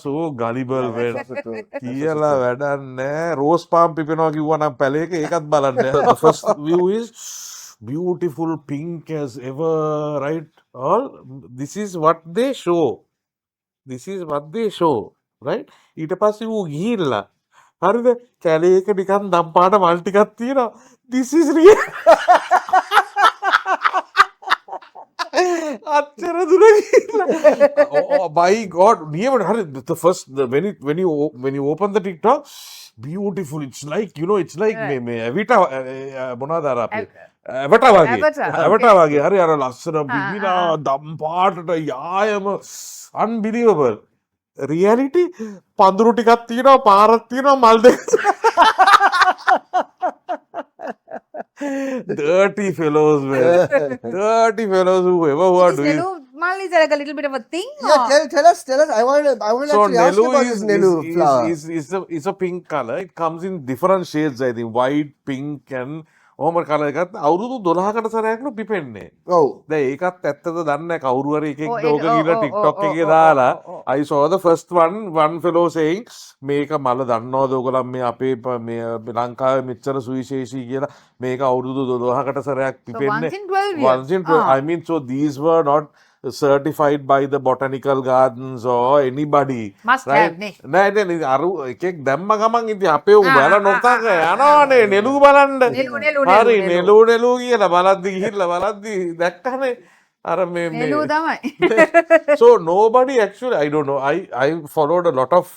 so gullible when කියලා වැඩක් නැහැ. රෝස් පාම් පිපෙනවා කිව්වා නම් පැලේක ඒකත් බලන්න. The first view is beautiful pink as ever, right? All this is what they show. This is what they show, right? ඊට පස්සේ ඌ ගිහිල්ලා හරිද කැලේක නිකන් දම් පාට මල් ටිකක් තියෙනවා. This is real. අච්චර දුර ගිහිල්ලා. Oh my god, නියම හරි the first when you open the TikTok, beautiful. It's like, you know, it's like මේ එවිට මොනවාද අර අපේ ඇවටා වගේ හරි අර ලස්සන බිහිලා දම් පාටට යායම unbelievable. reality පඳුරු ටිකක් තියෙනවා පාරක් තියෙනවා මල් දෙක. dirty fellows, man. Dirty fellows who are doing. Nelu is like a little bit of a thing. Yeah, tell us. I want to So actually ask you about this Nelu flower. is a pink color. It comes in different shades, I think. White, pink and ඕම colour එකත් අවුරුදු 12කට සැරයක්ලු පිපෙන්නේ. ඔව්. දැන් ඒකත් ඇත්තද දන්නේ නැහැ. කවුරු හරි එකෙක් ඕක කියලා TikTok එකේ දාලා I saw the first one fellow saying මේක මල දන්නවද ඔයගොල්ලන් මේ අපේ මේ ලංකාවේ මෙච්චර සුවිශේෂී කියලා මේක අවුරුදු 12කට සැරයක් පිපෙන්නේ. Once in 12 years. I mean, so these were not certified by the botanical gardens or anybody. Must have නේ. නෑ අර එකෙක් දැම්ම ගමන් ඉතින් අපේ උ බල නොතක යනවනේ නෙළු බලන්න. හරි නෙළු කියලා බලද්දි ගිහිල්ලා බලද්දි දැක්කනේ අර මේ නෙළු තමයි. So nobody actually, I don't know, I followed a lot of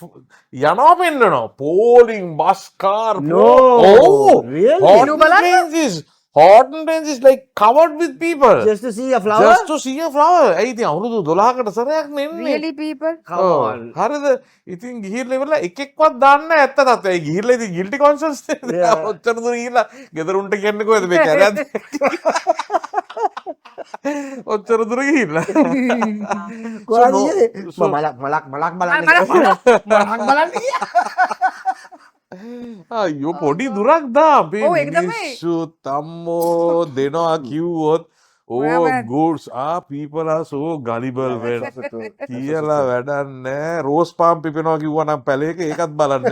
යනවා පෙන්නනවා polling bus car. No. Oh Really? Horton Range is like covered with people. Just to see a flower? Just to see a flower. I think අවුරුදු 12කට සැරයක් නෙන්නේ. Really people? Come on. හරිද? ඉතින් ගිහිල්ලා ඉවරලා එකෙක්වත් දාන්න නැහැ ඇත්ත තත්ත්වය. ගිහිල්ලා ඉතින් guilty conscious නේ. ඔච්චර දුර ගිහිල්ලා ගෙදරුන්ට කියන්නේ කොහෙද මේ කැරයක්ද? ඔච්චර දුර ගිහිල්ලා. කොහොමද මලක් බලන්න. අයියෝ පොඩි දුරක් දා අපේ ඔව් ඒක තමයි. මිනිස්සු තම්මෝ දෙනවා කිව්වොත් oh goods people are so gullible man කියලා වැඩක් නැහැ. රෝස් පාම් පිපෙනවා කිව්වා නම් පැලේක ඒකත් බලන්න.